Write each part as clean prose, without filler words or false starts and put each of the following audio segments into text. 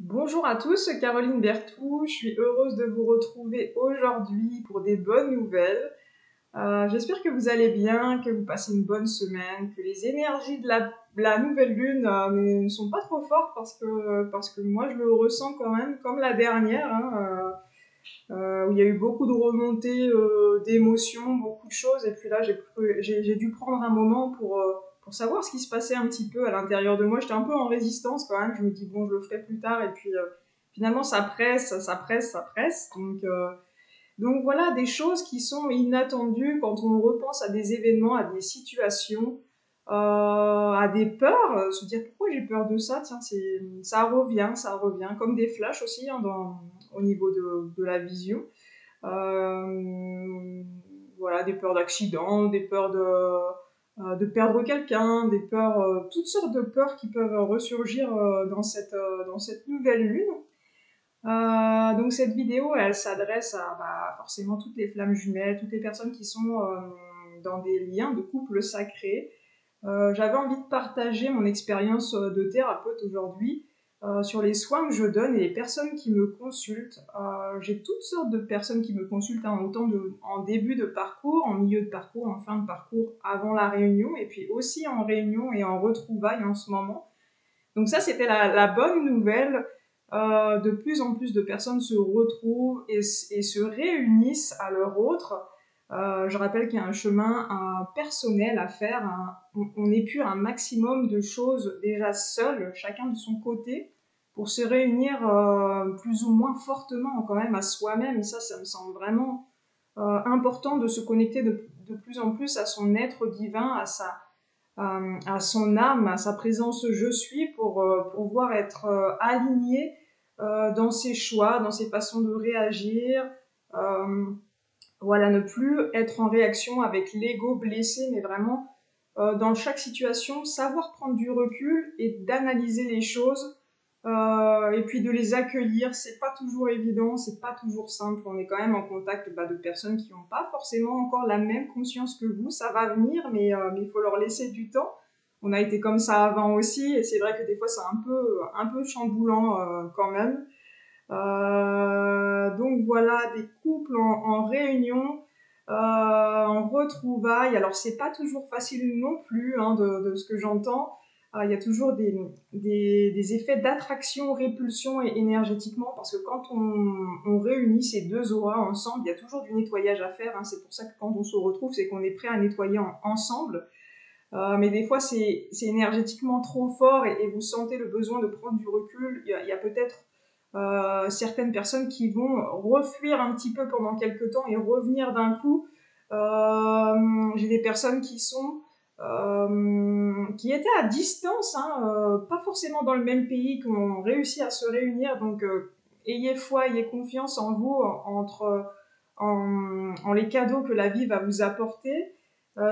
Bonjour à tous, Caroline Berthou, je suis heureuse de vous retrouver aujourd'hui pour des bonnes nouvelles. J'espère que vous allez bien, que vous passez une bonne semaine, que les énergies de la nouvelle lune ne sont pas trop fortes parce que moi je le ressens quand même comme la dernière, où il y a eu beaucoup de remontées d'émotions, beaucoup de choses, et puis là j'ai dû prendre un moment pour savoir ce qui se passait un petit peu à l'intérieur de moi. J'étais un peu en résistance quand même, je me dis bon, je le ferai plus tard, et puis finalement ça presse, ça presse, ça presse. Donc voilà, des choses qui sont inattendues quand on repense à des événements, à des situations, à des peurs, se dire pourquoi j'ai peur de ça, tiens, ça revient, comme des flashs aussi au niveau de la vision. Euh, voilà, des peurs d'accident, des peurs de perdre quelqu'un, des peurs, toutes sortes de peurs qui peuvent ressurgir dans cette nouvelle lune. Donc cette vidéo, elle s'adresse à forcément toutes les flammes jumelles, toutes les personnes qui sont dans des liens de couple sacrés. J'avais envie de partager mon expérience de thérapeute aujourd'hui sur les soins que je donne et les personnes qui me consultent. J'ai toutes sortes de personnes qui me consultent, hein, en début de parcours, en milieu de parcours, en fin de parcours, avant la réunion, et puis aussi en réunion et en retrouvailles en ce moment. Donc ça, c'était la bonne nouvelle. De plus en plus de personnes se retrouvent et se réunissent à leur autre. Je rappelle qu'il y a un chemin personnel à faire. On épure un maximum de choses déjà seuls, chacun de son côté, pour se réunir plus ou moins fortement quand même à soi-même. Et ça me semble vraiment important de se connecter de plus en plus à son être divin, à son âme, à sa présence je suis pour pouvoir être aligné dans ses choix, dans ses façons de réagir. Euh, voilà, ne plus être en réaction avec l'ego blessé, mais vraiment dans chaque situation, savoir prendre du recul et d'analyser les choses et puis de les accueillir. C'est pas toujours évident, c'est pas toujours simple. On est quand même en contact de personnes qui n'ont pas forcément encore la même conscience que vous. Ça va venir, mais il faut leur laisser du temps. On a été comme ça avant aussi, et c'est vrai que des fois c'est un peu chamboulant quand même. Donc voilà, des couples en réunion, en retrouvailles. Alors c'est pas toujours facile non plus, hein, de ce que j'entends. Il y a toujours des effets d'attraction, répulsion et énergétiquement, parce que quand on réunit ces deux auras ensemble, il y a toujours du nettoyage à faire, hein. C'est pour ça que quand on se retrouve, c'est qu'on est prêt à nettoyer ensemble. Mais des fois, c'est énergétiquement trop fort et vous sentez le besoin de prendre du recul. Il y a peut-être certaines personnes qui vont refuir un petit peu pendant quelques temps et revenir d'un coup. J'ai des personnes qui étaient à distance, hein, pas forcément dans le même pays, qui ont réussi à se réunir. Donc, ayez foi, ayez confiance en vous, en les cadeaux que la vie va vous apporter.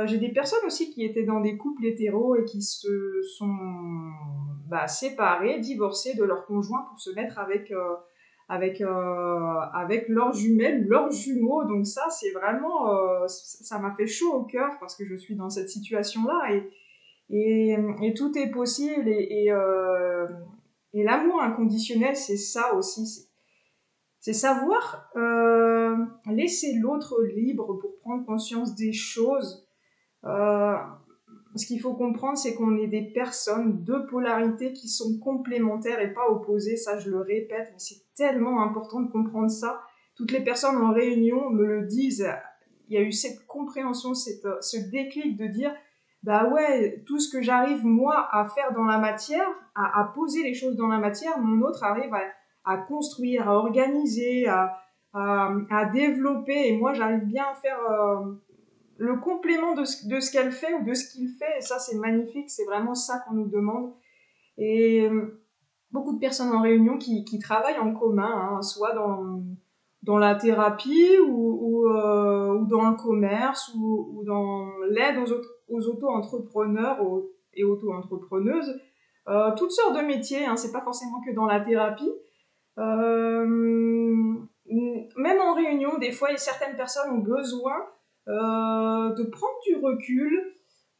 J'ai des personnes aussi qui étaient dans des couples hétéros et qui se sont séparés, divorcés de leur conjoint pour se mettre avec leurs jumelles ou leurs jumeaux. Donc ça, c'est vraiment, ça m'a fait chaud au cœur parce que je suis dans cette situation-là et tout est possible et l'amour inconditionnel, c'est ça aussi. C'est savoir laisser l'autre libre pour prendre conscience des choses. Euh, Ce qu'il faut comprendre, c'est qu'on est des personnes, deux polarités qui sont complémentaires et pas opposées. Ça, je le répète, mais c'est tellement important de comprendre ça. Toutes les personnes en réunion me le disent. Il y a eu cette compréhension, ce déclic de dire, bah ouais, tout ce que j'arrive moi à faire dans la matière, à poser les choses dans la matière, mon autre arrive à construire, à organiser, à développer, et moi j'arrive bien à faire le complément de ce qu'elle fait ou de ce qu'il fait, et ça c'est magnifique, c'est vraiment ça qu'on nous demande. Et beaucoup de personnes en réunion qui travaillent en commun, hein, soit dans la thérapie ou dans le commerce ou dans l'aide aux auto-entrepreneurs et auto-entrepreneuses. Toutes sortes de métiers, hein, c'est pas forcément que dans la thérapie. Même en réunion, des fois, certaines personnes ont besoin de prendre du recul,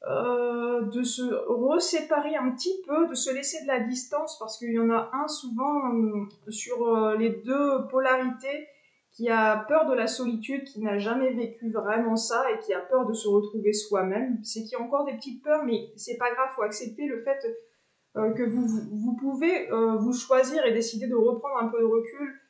de se reséparer un petit peu, de se laisser de la distance, parce qu'il y en a un souvent sur les deux polarités qui a peur de la solitude, qui n'a jamais vécu vraiment ça et qui a peur de se retrouver soi-même. C'est qu'il y a encore des petites peurs, mais c'est pas grave, faut accepter le fait que vous pouvez vous choisir et décider de reprendre un peu de recul.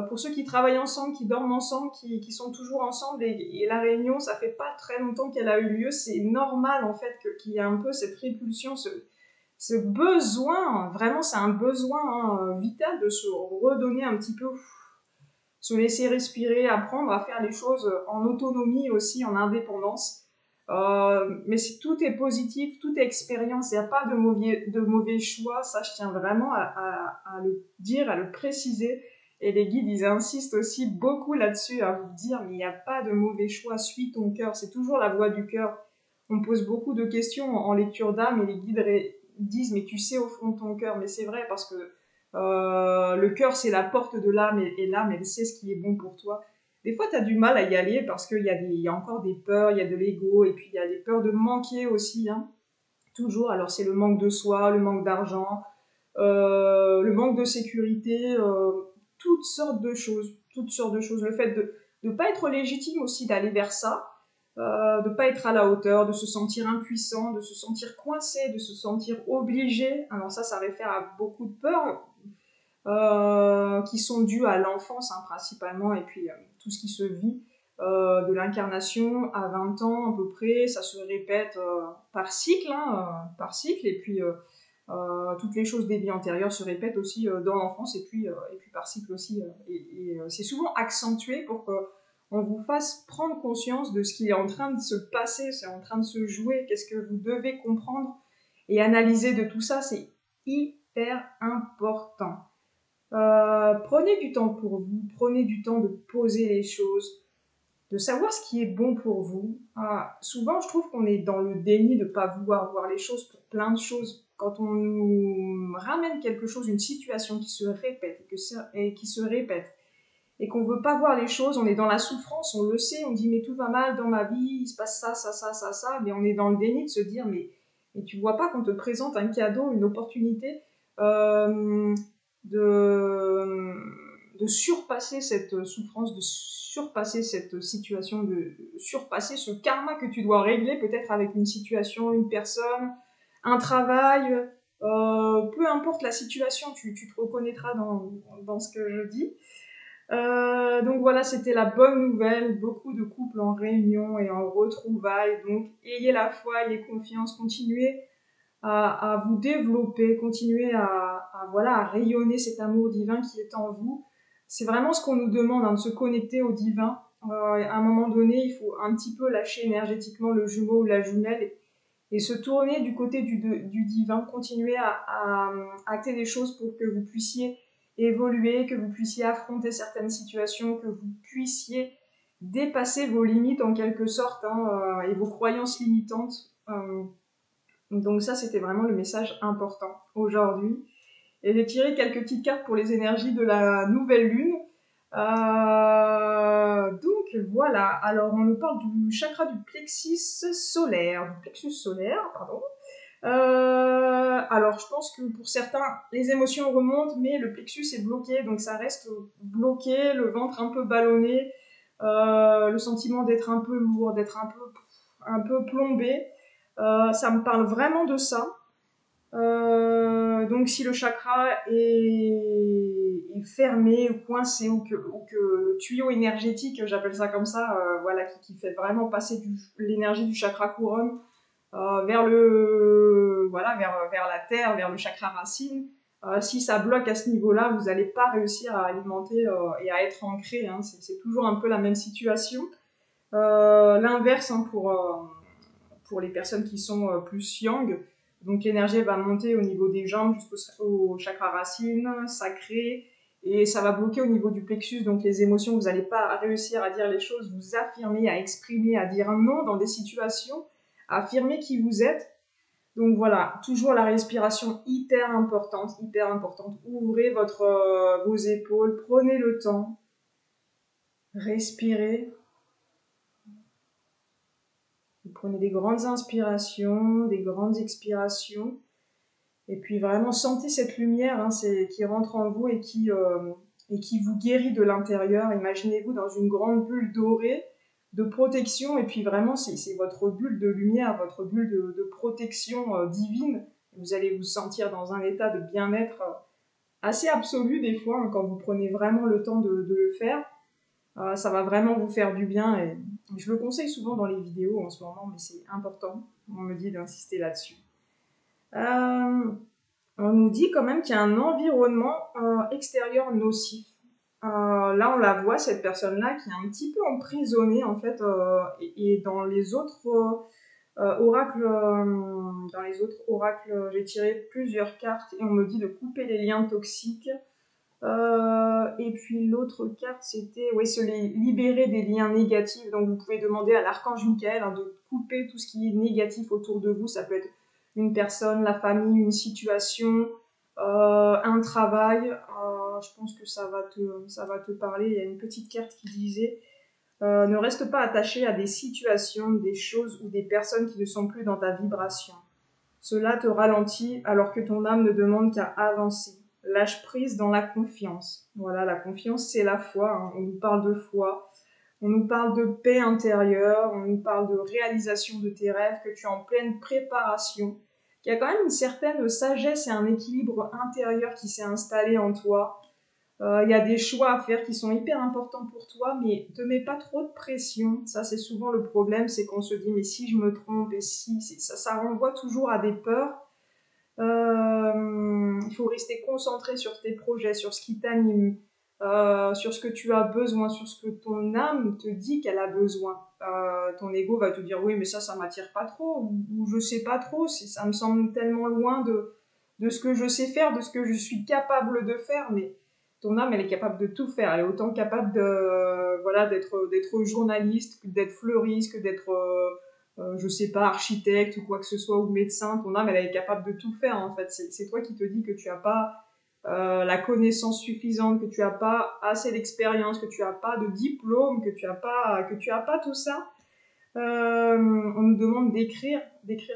Pour ceux qui travaillent ensemble, qui dorment ensemble, qui sont toujours ensemble, et la réunion, ça fait pas très longtemps qu'elle a eu lieu, c'est normal en fait qu'il y ait un peu cette répulsion, ce besoin, vraiment c'est un besoin vital de se redonner un petit peu, se laisser respirer, apprendre à faire les choses en autonomie aussi, en indépendance. Mais si tout est positif, tout est expérience, il n'y a pas de mauvais choix, ça je tiens vraiment à le dire, à le préciser. Et les guides, ils insistent aussi beaucoup là-dessus, à vous dire, mais il n'y a pas de mauvais choix, suis ton cœur, c'est toujours la voix du cœur. On pose beaucoup de questions en lecture d'âme et les guides disent, mais tu sais au fond de ton cœur, mais c'est vrai parce que le cœur, c'est la porte de l'âme et l'âme, elle sait ce qui est bon pour toi. Des fois, tu as du mal à y aller parce qu'il y a encore des peurs, il y a de l'ego et puis il y a des peurs de manquer aussi. Hein. Toujours, alors c'est le manque de soi, le manque d'argent, le manque de sécurité, toutes sortes de choses. Toutes sortes de choses. Le fait de ne pas être légitime aussi d'aller vers ça, de ne pas être à la hauteur, de se sentir impuissant, de se sentir coincé, de se sentir obligé. Alors ça réfère à beaucoup de peurs qui sont dues à l'enfance hein, principalement, et puis tout ce qui se vit de l'incarnation à 20 ans à peu près, ça se répète par cycle, par cycle, et puis toutes les choses des vies antérieures se répètent aussi dans l'enfance, et puis par cycle aussi, c'est souvent accentué pour qu'on vous fasse prendre conscience de ce qui est en train de se passer, c'est en train de se jouer, qu'est-ce que vous devez comprendre et analyser de tout ça, c'est hyper important. Prenez du temps pour vous, prenez du temps de poser les choses, de savoir ce qui est bon pour vous. Souvent, je trouve qu'on est dans le déni de ne pas vouloir voir les choses pour plein de choses. Quand on nous ramène quelque chose, une situation qui se répète et qui se répète, et qu'on ne veut pas voir les choses, on est dans la souffrance, on le sait, on dit mais tout va mal dans ma vie, il se passe ça, ça, ça, ça, ça, mais on est dans le déni de se dire mais tu vois pas qu'on te présente un cadeau, une opportunité de, de surpasser cette souffrance, de surpasser cette situation, de surpasser ce karma que tu dois régler peut-être avec une situation, une personne, un travail, peu importe la situation, tu te reconnaîtras dans ce que je dis. Donc voilà, c'était la bonne nouvelle. Beaucoup de couples en réunion et en retrouvailles. Donc ayez la foi, ayez confiance, continuez à vous développer, continuez voilà, à rayonner cet amour divin qui est en vous. C'est vraiment ce qu'on nous demande, hein, de se connecter au divin. À un moment donné, il faut un petit peu lâcher énergétiquement le jumeau ou la jumelle et se tourner du côté du divin, continuer à acter des choses pour que vous puissiez évoluer, que vous puissiez affronter certaines situations, que vous puissiez dépasser vos limites en quelque sorte et vos croyances limitantes. Donc ça, c'était vraiment le message important aujourd'hui. Et j'ai tiré quelques petites cartes pour les énergies de la nouvelle lune. Donc voilà, alors on nous parle du chakra du plexus solaire, pardon. Alors je pense que pour certains, les émotions remontent, mais le plexus est bloqué, donc ça reste bloqué, le ventre un peu ballonné, le sentiment d'être un peu lourd, d'être un peu plombé. Ça me parle vraiment de ça. Donc si le chakra est fermé ou coincé ou que le tuyau énergétique, j'appelle ça comme ça, voilà, qui fait vraiment passer l'énergie du chakra couronne vers vers la terre, vers le chakra racine. Si ça bloque à ce niveau-là, vous n'allez pas réussir à alimenter et à être ancré. Hein. C'est toujours un peu la même situation. L'inverse hein, pour les personnes qui sont plus yang. Donc l'énergie va monter au niveau des jambes jusqu'au chakra racine, sacré, et ça va bloquer au niveau du plexus. Donc les émotions, vous n'allez pas réussir à dire les choses, vous affirmer, à exprimer, à dire non dans des situations, à affirmer qui vous êtes. Donc voilà, toujours la respiration hyper importante, hyper importante. Ouvrez vos épaules, prenez le temps, respirez. prenez des grandes inspirations, des grandes expirations. Et puis vraiment, sentez cette lumière qui rentre en vous et qui vous guérit de l'intérieur. Imaginez-vous dans une grande bulle dorée de protection. Et puis vraiment, c'est votre bulle de lumière, votre bulle de protection divine. Vous allez vous sentir dans un état de bien-être assez absolu des fois, hein, quand vous prenez vraiment le temps de le faire. Ça va vraiment vous faire du bien. Et je le conseille souvent dans les vidéos en ce moment, mais c'est important. On me dit d'insister là-dessus. On nous dit quand même qu'il y a un environnement extérieur nocif. Là, on la voit, cette personne-là, qui est un petit peu emprisonnée, en fait, et dans les autres oracles, j'ai tiré plusieurs cartes et on me dit de couper les liens toxiques. Et puis l'autre carte, c'était se libérer des liens négatifs. Donc vous pouvez demander à l'archange Michael de couper tout ce qui est négatif autour de vous. Ça peut être une personne, la famille, une situation, un travail. Je pense que ça va te parler. Il y a une petite carte qui disait ne reste pas attaché à des situations, des choses ou des personnes qui ne sont plus dans ta vibration. Cela te ralentit alors que ton âme ne demande qu'à avancer. Lâche prise dans la confiance. Voilà, la confiance, c'est la foi. Hein. On nous parle de foi, on nous parle de paix intérieure, on nous parle de réalisation de tes rêves, que tu es en pleine préparation, qu'il y a quand même une certaine sagesse et un équilibre intérieur qui s'est installé en toi. Il y a des choix à faire qui sont hyper importants pour toi, mais te mets pas trop de pression. Ça, c'est souvent le problème, c'est qu'on se dit, mais si je me trompe, et si, ça renvoie toujours à des peurs. Il faut rester concentré sur tes projets, sur ce qui t'anime, sur ce que tu as besoin, sur ce que ton âme te dit qu'elle a besoin. Ton ego va te dire oui, mais ça m'attire pas trop, ou je sais pas trop, ça me semble tellement loin de ce que je sais faire, de ce que je suis capable de faire, mais ton âme, elle est capable de tout faire. Elle est autant capable d'être journaliste, d'être fleuriste, que d'être je sais pas, architecte ou quoi que ce soit, ou médecin. Ton âme, elle est capable de tout faire, en fait. C'est toi qui te dis que tu n'as pas la connaissance suffisante, que tu n'as pas assez d'expérience, que tu n'as pas de diplôme, que tu n'as pas tout ça. On nous demande d'écrire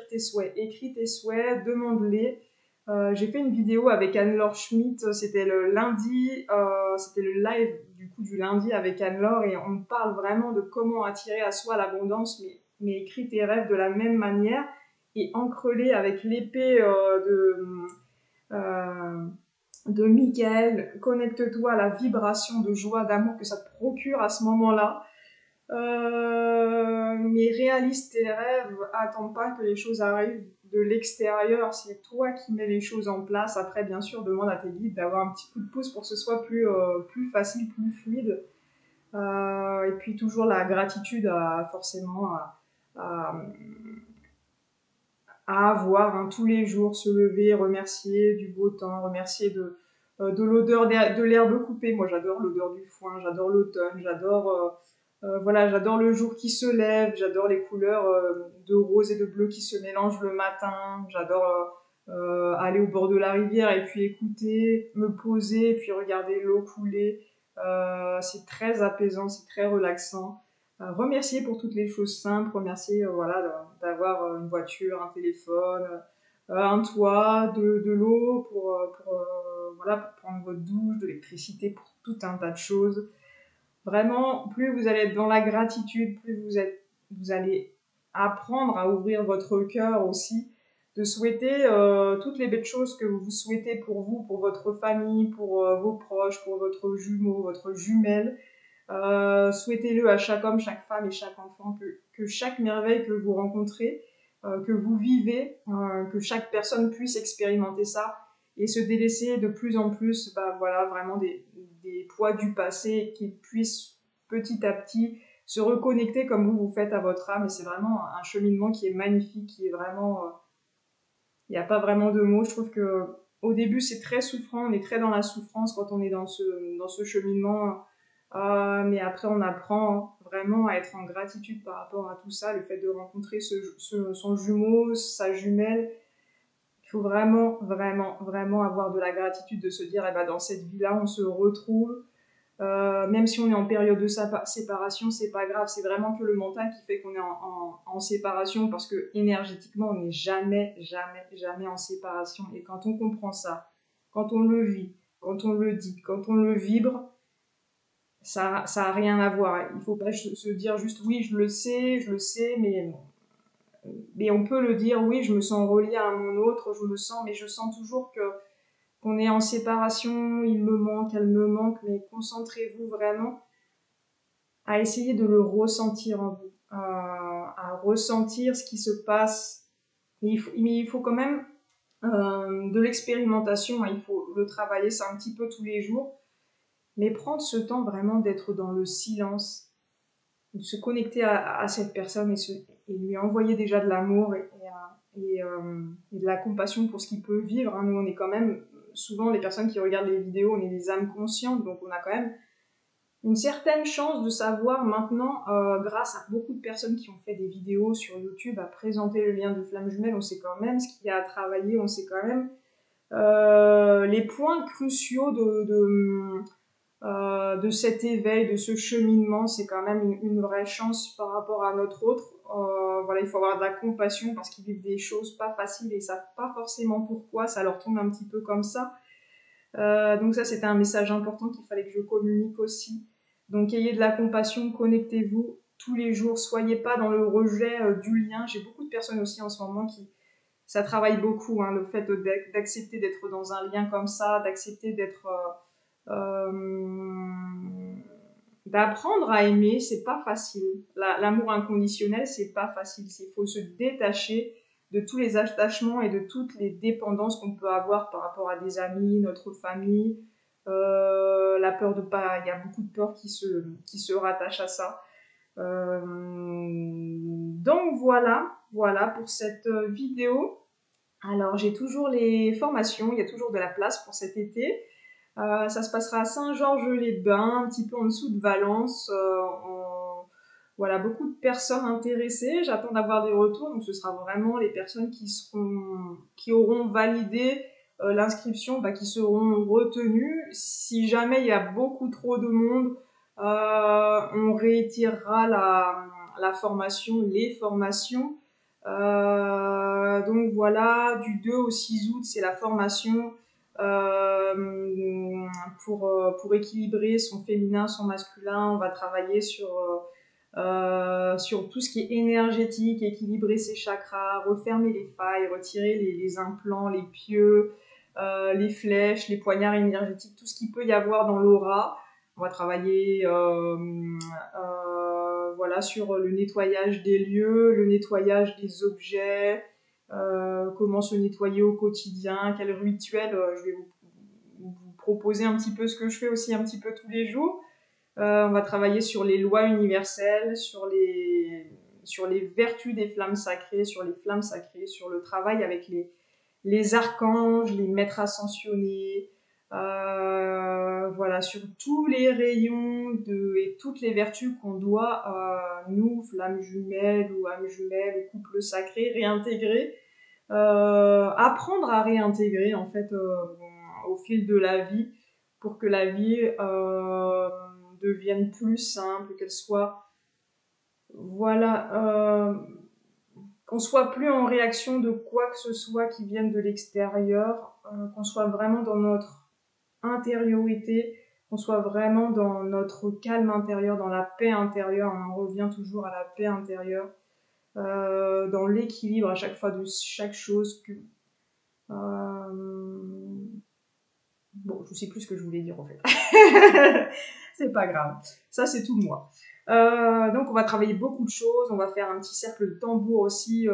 tes souhaits. Écris tes souhaits, demande-les. J'ai fait une vidéo avec Anne-Laure Schmitt, c'était le lundi, c'était le live du lundi avec Anne-Laure, et on parle vraiment de comment attirer à soi l'abondance, mais écris tes rêves de la même manière et ancre-les avec l'épée de Michael. Connecte-toi à la vibration de joie, d'amour que ça te procure à ce moment-là. Mais réalise tes rêves, attends pas que les choses arrivent de l'extérieur, c'est toi qui mets les choses en place. Après, bien sûr, demande à tes guides d'avoir un petit coup de pouce pour que ce soit plus facile, plus fluide. Et puis toujours la gratitude forcément à avoir, hein, tous les jours, se lever, remercier du beau temps, remercier de l'odeur de l'herbe coupée. Moi, j'adore l'odeur du foin, j'adore l'automne, j'adore le jour qui se lève, j'adore les couleurs de rose et de bleu qui se mélangent le matin, j'adore aller au bord de la rivière et puis écouter, me poser et puis regarder l'eau couler. C'est très apaisant, c'est très relaxant. Remercier pour toutes les choses simples, remercier d'avoir une voiture, un téléphone, un toit, de l'eau pour prendre votre douche, de l'électricité, pour tout un tas de choses. Vraiment, plus vous allez être dans la gratitude, plus vous allez apprendre à ouvrir votre cœur aussi, de souhaiter toutes les belles choses que vous souhaitez pour vous, pour votre famille, pour vos proches, pour votre jumeau, votre jumelle. Souhaitez-le à chaque homme, chaque femme et chaque enfant, que chaque merveille que vous rencontrez, que vous vivez, que chaque personne puisse expérimenter ça et se délaisser de plus en plus vraiment des poids du passé, qui puissent petit à petit se reconnecter comme vous faites à votre âme. Et c'est vraiment un cheminement qui est magnifique, qui est vraiment... Il n'y a pas vraiment de mots. Je trouve que au début, c'est très souffrant, on est très dans la souffrance quand on est dans ce cheminement. Mais après, on apprend vraiment à être en gratitude par rapport à tout ça, le fait de rencontrer son jumeau, sa jumelle. Il faut vraiment, vraiment, vraiment avoir de la gratitude, de se dire, dans cette vie-là, on se retrouve. Même si on est en période de séparation, c'est pas grave, c'est vraiment que le mental qui fait qu'on est en séparation, parce que énergétiquement, on n'est jamais, jamais, jamais en séparation. Et quand on comprend ça, quand on le vit, quand on le dit, quand on le vibre, ça a rien à voir. Il faut pas se dire juste oui, je le sais, mais on peut le dire oui, je me sens relié à mon autre, je le sens, mais je sens toujours que qu'on est en séparation, il me manque, elle me manque, mais concentrez-vous vraiment à essayer de le ressentir en vous, à ressentir ce qui se passe. Mais il faut quand même de l'expérimentation, hein, il faut le travailler, c'est un petit peu tous les jours, mais prendre ce temps vraiment d'être dans le silence, de se connecter à cette personne et lui envoyer déjà de l'amour et de la compassion pour ce qu'il peut vivre. Hein. Nous, on est quand même, souvent les personnes qui regardent les vidéos, on est des âmes conscientes, donc on a quand même une certaine chance de savoir maintenant, grâce à beaucoup de personnes qui ont fait des vidéos sur YouTube, à présenter le lien de flamme jumelle, on sait quand même ce qu'il y a à travailler, on sait quand même les points cruciaux de cet éveil, de ce cheminement. C'est quand même une vraie chance par rapport à notre autre. Voilà, il faut avoir de la compassion parce qu'ils vivent des choses pas faciles et ils savent pas forcément pourquoi, ça leur tombe un petit peu comme ça. Donc ça, c'était un message important qu'il fallait que je communique aussi. Donc ayez de la compassion, connectez-vous tous les jours, soyez pas dans le rejet du lien. J'ai beaucoup de personnes aussi en ce moment qui, ça travaille beaucoup, hein, le fait d'accepter d'être dans un lien comme ça, d'accepter d'être d'apprendre à aimer, c'est pas facile. L'amour inconditionnel, c'est pas facile. Il faut se détacher de tous les attachements et de toutes les dépendances qu'on peut avoir par rapport à des amis, notre famille. La peur de pas, il y a beaucoup de peur qui se rattachent à ça. Donc voilà pour cette vidéo. Alors j'ai toujours les formations, il y a toujours de la place pour cet été. Ça se passera à Saint-Georges-les-Bains, un petit peu en dessous de Valence. Voilà, beaucoup de personnes intéressées. J'attends d'avoir des retours, donc ce sera vraiment les personnes qui auront validé l'inscription, qui seront retenues. Si jamais il y a beaucoup trop de monde, on réitégrera la formation, les formations. Donc voilà, du 2 au 6 août, c'est la formation pour équilibrer son féminin, son masculin. On va travailler sur tout ce qui est énergétique, équilibrer ses chakras, refermer les failles, retirer les implants, les pieux, les flèches, les poignards énergétiques, tout ce qu'il peut y avoir dans l'aura. On va travailler voilà, sur le nettoyage des lieux, le nettoyage des objets, comment se nettoyer au quotidien, quel rituel. Je vais vous proposer un petit peu ce que je fais aussi un petit peu tous les jours. On va travailler sur les lois universelles, sur les vertus des flammes sacrées, sur les flammes sacrées, sur le travail avec les archanges, les maîtres ascensionnés, voilà, sur tous les rayons et toutes les vertus qu'on doit, nous, flammes jumelles ou âmes jumelles ou couples sacrés, réintégrer, apprendre à réintégrer en fait au fil de la vie pour que la vie devienne plus simple, qu'elle soit, voilà, qu'on soit plus en réaction de quoi que ce soit qui vienne de l'extérieur, qu'on soit vraiment dans notre intériorité, qu'on soit vraiment dans notre calme intérieur, dans la paix intérieure. On en revient toujours à la paix intérieure, dans l'équilibre à chaque fois de chaque chose. Bon, je sais plus ce que je voulais dire en fait. C'est pas grave. Ça, c'est tout moi. Donc, on va travailler beaucoup de choses. On va faire un petit cercle de tambour aussi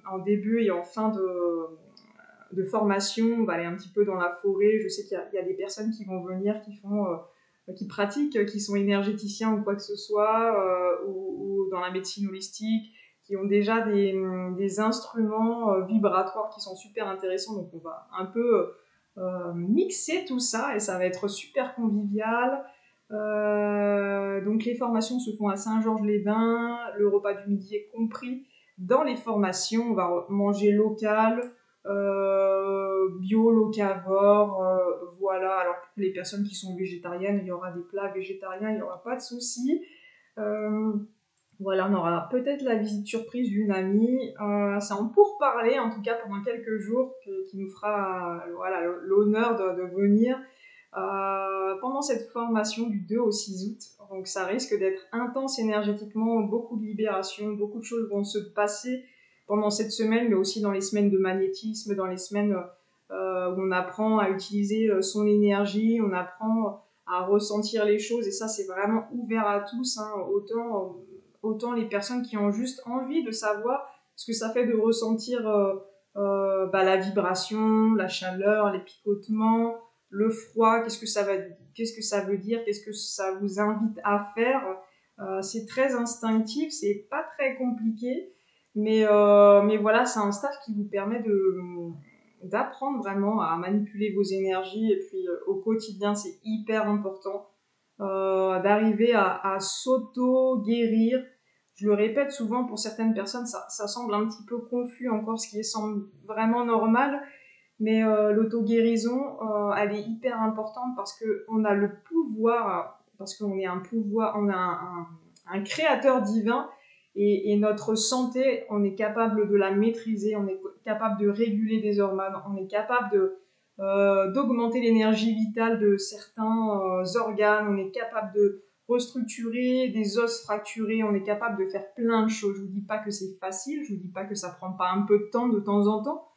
en début et en fin de formation. On va aller un petit peu dans la forêt. Je sais qu'il y a des personnes qui vont venir, qui pratiquent, qui sont énergéticiens ou quoi que ce soit, ou dans la médecine holistique, qui ont déjà des instruments vibratoires qui sont super intéressants. Donc, on va un peu mixer tout ça et ça va être super convivial. Donc les formations se font à Saint-Georges-les-Bains, le repas du midi est compris dans les formations. On va manger local, bio, locavore, voilà. Alors pour les personnes qui sont végétariennes, il y aura des plats végétariens, il n'y aura pas de souci. Voilà, on aura peut-être la visite surprise d'une amie. C'est en pourparlers, en tout cas pendant quelques jours, qui nous fera voilà, l'honneur de venir pendant cette formation du 2 au 6 août. Donc ça risque d'être intense énergétiquement, beaucoup de libération, beaucoup de choses vont se passer pendant cette semaine, mais aussi dans les semaines de magnétisme, dans les semaines où on apprend à utiliser son énergie, on apprend à ressentir les choses, et ça c'est vraiment ouvert à tous, hein, autant les personnes qui ont juste envie de savoir ce que ça fait de ressentir la vibration, la chaleur, les picotements, le froid, qu'est-ce que ça veut dire, qu'est-ce que ça vous invite à faire. C'est très instinctif, c'est pas très compliqué, mais voilà, c'est un stage qui vous permet d'apprendre vraiment à manipuler vos énergies, et puis au quotidien c'est hyper important d'arriver à s'auto-guérir. Je le répète souvent, pour certaines personnes ça semble un petit peu confus encore, ce qui semble vraiment normal, mais l'auto-guérison, elle est hyper importante parce qu'on a le pouvoir, parce qu'on est un pouvoir, on a un créateur divin, et notre santé, on est capable de la maîtriser, on est capable de réguler des hormones, on est capable d'augmenter l'énergie vitale de certains organes, on est capable de restructurer des os fracturés, on est capable de faire plein de choses. Je vous dis pas que c'est facile, je vous dis pas que ça prend pas un peu de temps de temps en temps,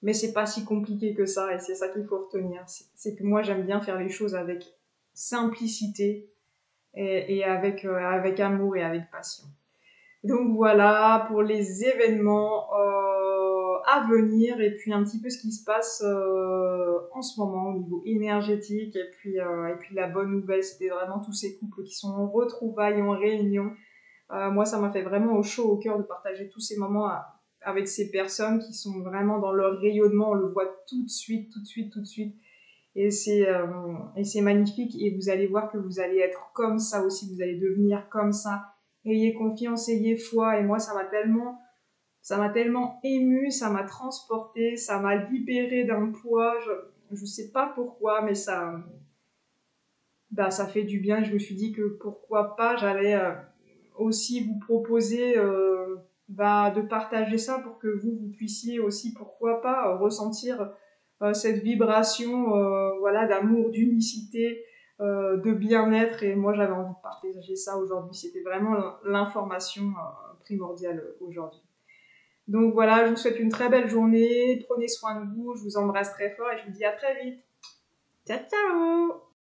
mais c'est pas si compliqué que ça, et c'est ça qu'il faut retenir. C'est que moi j'aime bien faire les choses avec simplicité et avec amour et avec passion. Donc voilà pour les événements à venir, et puis un petit peu ce qui se passe en ce moment au niveau énergétique, et puis la bonne nouvelle, c'était vraiment tous ces couples qui sont en retrouvailles, en réunion. Moi ça m'a fait vraiment au chaud au cœur de partager tous ces moments avec ces personnes qui sont vraiment dans leur rayonnement, on le voit tout de suite, tout de suite, tout de suite. Et c'est magnifique, et vous allez voir que vous allez être comme ça aussi, vous allez devenir comme ça. Ayez confiance, ayez foi, et moi ça m'a tellement émue, ça m'a transportée, ça m'a libérée d'un poids, je sais pas pourquoi, mais ça fait du bien. Je me suis dit que pourquoi pas, j'allais aussi vous proposer de partager ça pour que vous puissiez aussi, pourquoi pas, ressentir cette vibration voilà, d'amour, d'unicité, de bien-être. Et moi j'avais envie de partager ça aujourd'hui, c'était vraiment l'information primordiale aujourd'hui. Donc voilà, je vous souhaite une très belle journée, prenez soin de vous, je vous embrasse très fort et je vous dis à très vite. Ciao ciao.